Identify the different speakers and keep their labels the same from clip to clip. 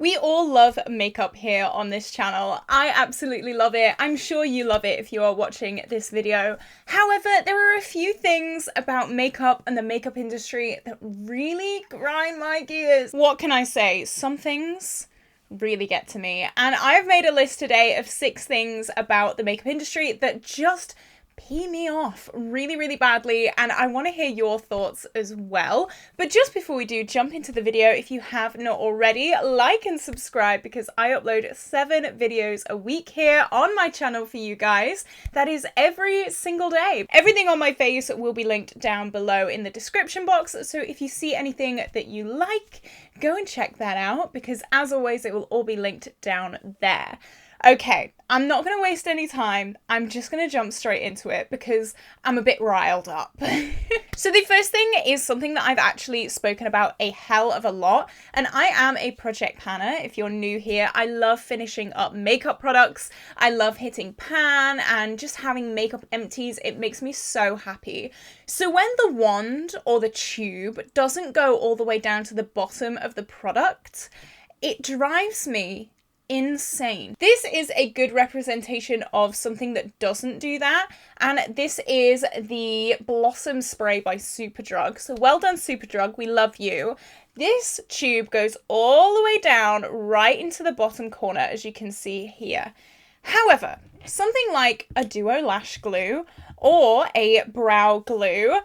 Speaker 1: We all love makeup here on this channel. I absolutely love it. I'm sure you love it if you are watching this video. However, there are a few things about makeup and the makeup industry that really grind my gears. What can I say? Some things really get to me. And I've made a list today of 6 things about the makeup industry that just pee me off really, really badly, and I want to hear your thoughts as well. But just before we do jump into the video, if you have not already, like and subscribe because I upload 7 videos a week here on my channel for you guys. That is every single day. Everything on my face will be linked down below in the description box, so if you see anything that you like, go and check that out because as always it will all be linked down there. Okay, I'm not going to waste any time. I'm just going to jump straight into it because I'm a bit riled up. So the first thing is something that I've actually spoken about a hell of a lot, and I am a project planner. If you're new here, I love finishing up makeup products. I love hitting pan and just having makeup empties. It makes me so happy. So when the wand or the tube doesn't go all the way down to the bottom of the product, it drives me insane. This is a good representation of something that doesn't do that, and this is the Blossom Spray by Superdrug. So well done, Superdrug, we love you. This tube goes all the way down right into the bottom corner, as you can see here. However, something like a Duo Lash Glue or a brow glue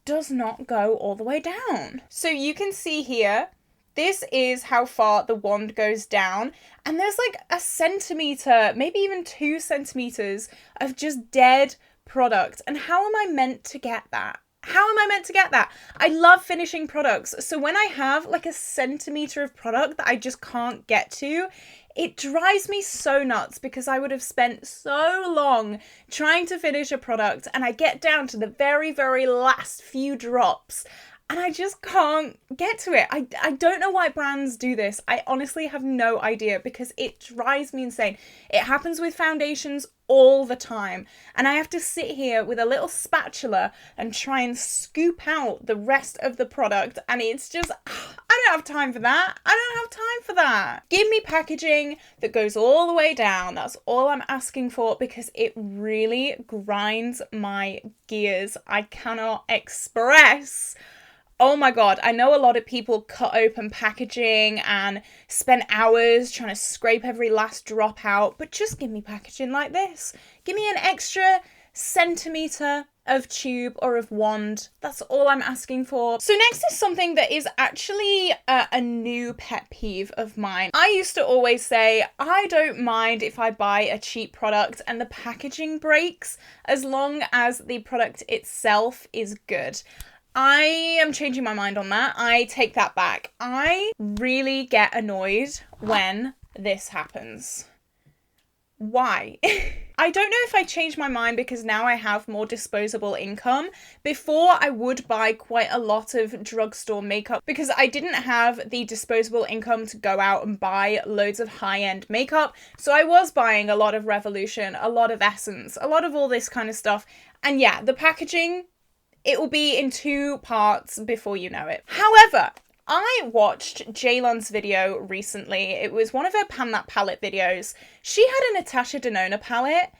Speaker 1: does not go all the way down. So you can see here, this is how far the wand goes down, and there's like a centimetre, maybe even 2 centimetres of just dead product. And how am I meant to get that? How am I meant to get that? I love finishing products, so when I have like a centimetre of product that I just can't get to, it drives me so nuts because I would have spent so long trying to finish a product and I get down to the very, very last few drops and I just can't get to it. I don't know why brands do this. I honestly have no idea because it drives me insane. It happens with foundations all the time. And I have to sit here with a little spatula and try and scoop out the rest of the product. And it's just, I don't have time for that. I don't have time for that. Give me packaging that goes all the way down. That's all I'm asking for because it really grinds my gears. I cannot express. Oh my god, I know a lot of people cut open packaging and spend hours trying to scrape every last drop out, but just give me packaging like this. Give me an extra centimetre of tube or of wand. That's all I'm asking for. So next is something that is actually a new pet peeve of mine. I used to always say, I don't mind if I buy a cheap product and the packaging breaks as long as the product itself is good. I am changing my mind on that. I take that back. I really get annoyed when this happens. Why? I don't know if I changed my mind because now I have more disposable income. Before I would buy quite a lot of drugstore makeup because I didn't have the disposable income to go out and buy loads of high-end makeup. So I was buying a lot of Revolution, a lot of Essence, a lot of all this kind of stuff. And yeah, the packaging, it will be in 2 parts before you know it. However, I watched Jaylon's video recently. It was one of her Pan That Palette videos. She had a Natasha Denona palette,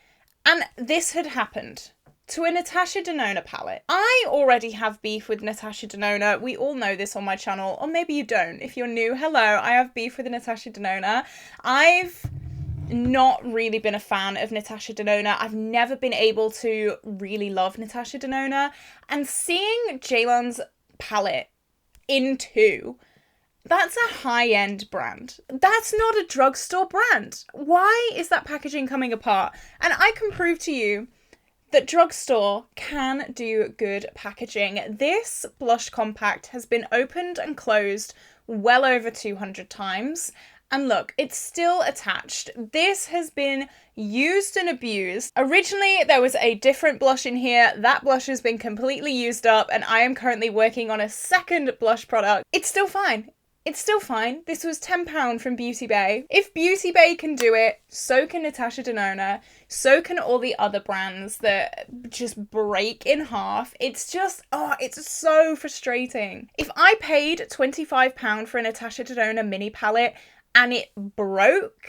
Speaker 1: and this had happened to a Natasha Denona palette. I already have beef with Natasha Denona. We all know this on my channel, or maybe you don't. If you're new, hello, I have beef with Natasha Denona. I've not really been a fan of Natasha Denona. I've never been able to really love Natasha Denona, and seeing Jaylon's palette in 2, that's a high-end brand. That's not a drugstore brand. Why is that packaging coming apart? And I can prove to you that drugstore can do good packaging. This blush compact has been opened and closed well over 200 times. And look, it's still attached. This has been used and abused. Originally, there was a different blush in here. That blush has been completely used up, and I am currently working on a second blush product. It's still fine. It's still fine. This was £10 from Beauty Bay. If Beauty Bay can do it, so can Natasha Denona, so can all the other brands that just break in half. It's just, oh, it's so frustrating. If I paid £25 for a Natasha Denona mini palette, and it broke,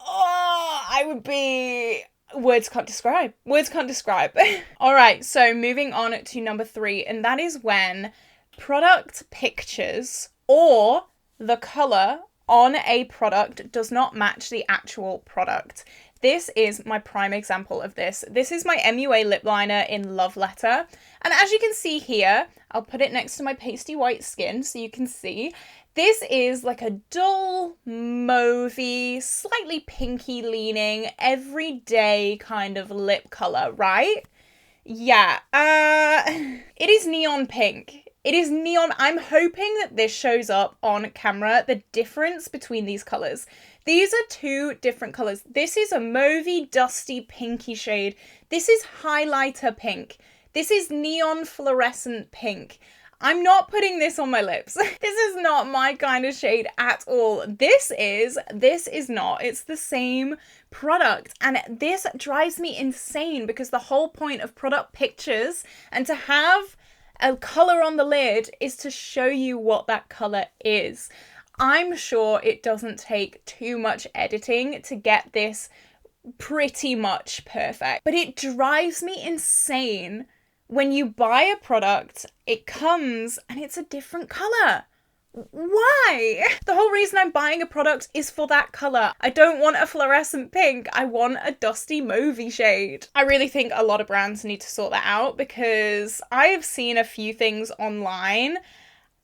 Speaker 1: oh, I would be... Words can't describe. Words can't describe. All right, so moving on to number 3, and that is when product pictures or the color on a product does not match the actual product. This is my prime example of this. This is my MUA lip liner in Love Letter. And as you can see here, I'll put it next to my pasty white skin so you can see. This is like a dull, mauvey, slightly pinky leaning, everyday kind of lip color, right? Yeah, it is neon pink. It is neon. I'm hoping that this shows up on camera, the difference between these colors. These are 2 different colors. This is a mauvey, dusty, pinky shade. This is highlighter pink. This is neon fluorescent pink. I'm not putting this on my lips. This is not my kind of shade at all. This is not. It's the same product. And this drives me insane because the whole point of product pictures and to have a color on the lid is to show you what that color is. I'm sure it doesn't take too much editing to get this pretty much perfect, but it drives me insane when you buy a product, it comes and it's a different color. Why? The whole reason I'm buying a product is for that color. I don't want a fluorescent pink. I want a dusty mauvey shade. I really think a lot of brands need to sort that out because I have seen a few things online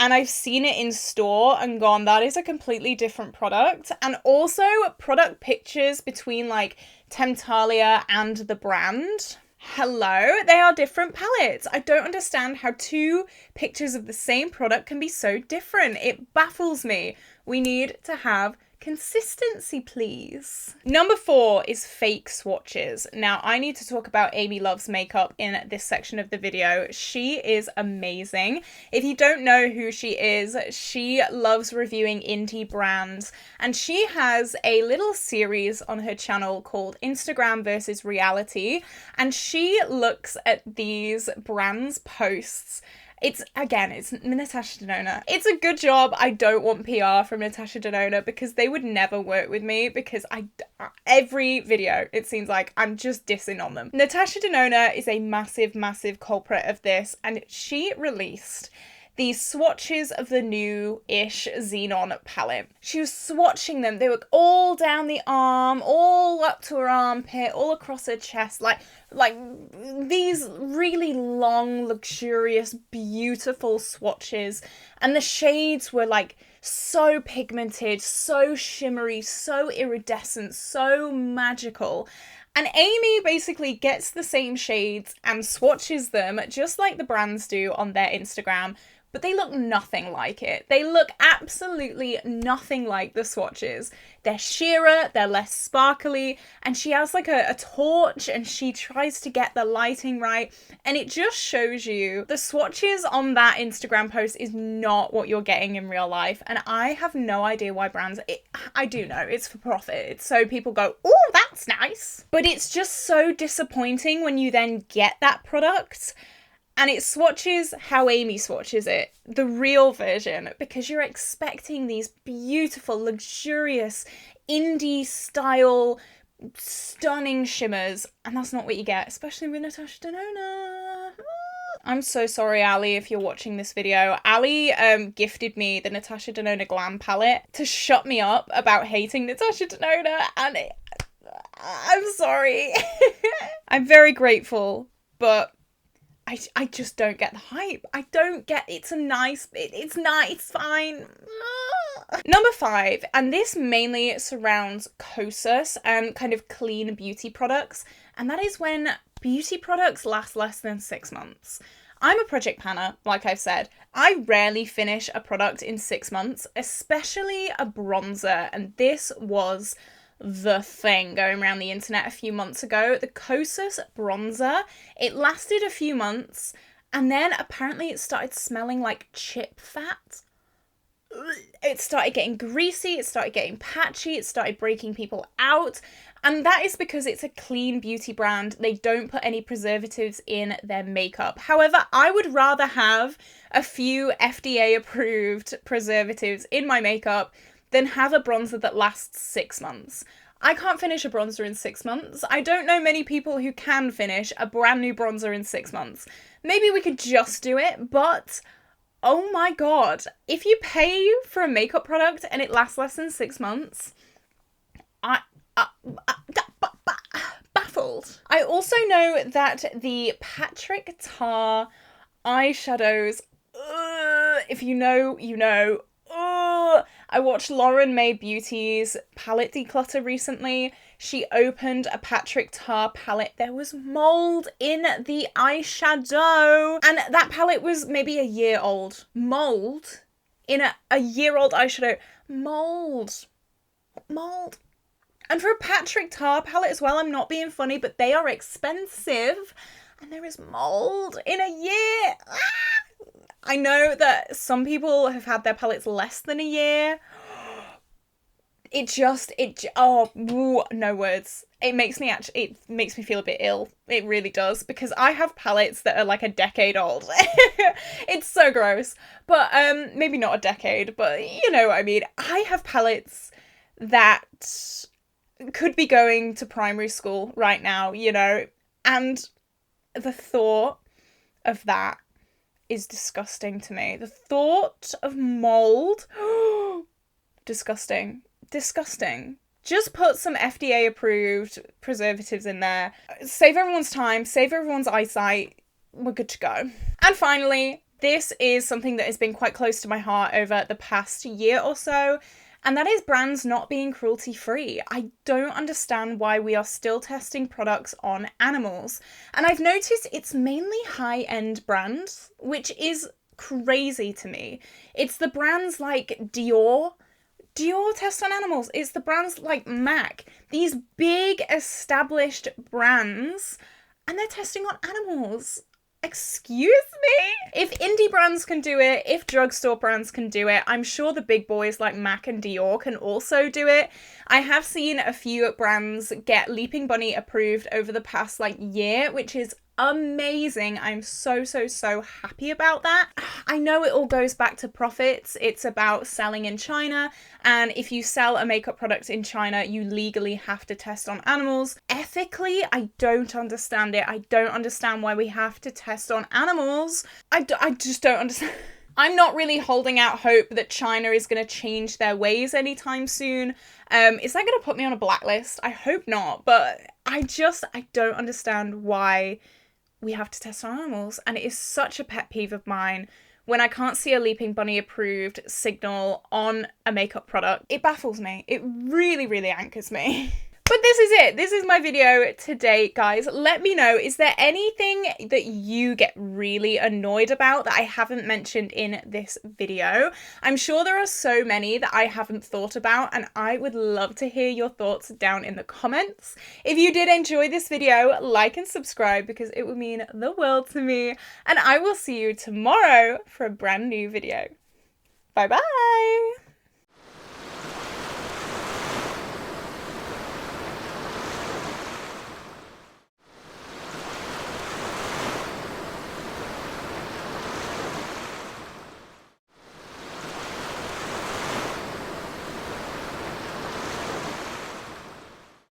Speaker 1: and I've seen it in store and gone, that is a completely different product. And also product pictures between like Temptalia and the brand. Hello, they are different palettes. I don't understand how 2 pictures of the same product can be so different. It baffles me. We need to have consistency, please. Number 4 is fake swatches. Now, I need to talk about Amy Loves Makeup in this section of the video. She is amazing. If you don't know who she loves reviewing indie brands, and she has a little series on her channel called Instagram versus Reality, and she looks at these brands' posts. It's Natasha Denona. It's a good job I don't want PR from Natasha Denona because they would never work with me because every video, it seems like I'm just dissing on them. Natasha Denona is a massive, massive culprit of this, and she released these swatches of the new-ish Xenon palette. She was swatching them. They were all down the arm, all up to her armpit, all across her chest, like these really long, luxurious, beautiful swatches. And the shades were like so pigmented, so shimmery, so iridescent, so magical. And Amy basically gets the same shades and swatches them just like the brands do on their Instagram, but they look nothing like it. They look absolutely nothing like the swatches. They're sheerer, they're less sparkly, and she has like a torch and she tries to get the lighting right. And it just shows you the swatches on that Instagram post is not what you're getting in real life. And I have no idea why brands, I do know, it's for profit. It's so people go, oh, that's nice. But it's just so disappointing when you then get that product and it swatches how Amy swatches it, the real version, because you're expecting these beautiful, luxurious, indie style, stunning shimmers, and that's not what you get, especially with Natasha Denona. I'm so sorry, Ali, if you're watching this video. Ali gifted me the Natasha Denona Glam palette to shut me up about hating Natasha Denona, and I'm sorry. I'm very grateful, but I just don't get the hype. I don't get, it's nice, fine. Number 5, and this mainly surrounds Kosas and kind of clean beauty products, and that is when beauty products last less than 6 months. I'm a project planner, like I've said. I rarely finish a product in 6 months, especially a bronzer, and this was the thing going around the internet a few months ago. The Kosas bronzer, it lasted a few months and then apparently it started smelling like chip fat. It started getting greasy, it started getting patchy, it started breaking people out, and that is because it's a clean beauty brand. They don't put any preservatives in their makeup. However, I would rather have a few FDA approved preservatives in my makeup than have a bronzer that lasts 6 months. I can't finish a bronzer in 6 months. I don't know many people who can finish a brand new bronzer in 6 months. Maybe we could just do it, but oh my god, if you pay for a makeup product and it lasts less than 6 months, baffled. I also know that the Patrick Tar eyeshadows, if you know, you know. I watched Lauren May Beauty's palette declutter recently. She opened a Patrick Tar palette. There was mold in the eyeshadow. And that palette was maybe a year old. Mold in a year-old eyeshadow. Mold. And for a Patrick Tar palette as well, I'm not being funny, but they are expensive. And there is mold in a year. I know that some people have had their palettes less than a year. No words. It makes me feel a bit ill. It really does, because I have palettes that are like a decade old. It's so gross. But maybe not a decade, but you know what I mean. I have palettes that could be going to primary school right now, you know, and the thought of that is disgusting to me. The thought of mold, disgusting. Just put some FDA approved preservatives in there. Save everyone's time, save everyone's eyesight. We're good to go. And finally, this is something that has been quite close to my heart over the past year or so, and that is brands not being cruelty-free. I don't understand why we are still testing products on animals. And I've noticed it's mainly high-end brands, which is crazy to me. It's the brands like Dior tests on animals. It's the brands like MAC. These big established brands, and they're testing on animals. Excuse me? If indie brands can do it, if drugstore brands can do it, I'm sure the big boys like MAC and Dior can also do it. I have seen a few brands get Leaping Bunny approved over the past year, which is amazing. I'm so happy about that. I know it all goes back to profits. It's about selling in China, and if you sell a makeup product in China, you legally have to test on animals. Ethically, I don't understand it. I don't understand why we have to test on animals. I just don't understand. I'm not really holding out hope that China is going to change their ways anytime soon. Is that going to put me on a blacklist? I hope not, but I don't understand why we have to test on animals, and it is such a pet peeve of mine when I can't see a Leaping Bunny approved signal on a makeup product. It baffles me. It really anchors me. But this is it. This is my video today, guys. Let me know, is there anything that you get really annoyed about that I haven't mentioned in this video? I'm sure there are so many that I haven't thought about, and I would love to hear your thoughts down in the comments. If you did enjoy this video, like and subscribe because it would mean the world to me, and I will see you tomorrow for a brand new video. Bye bye!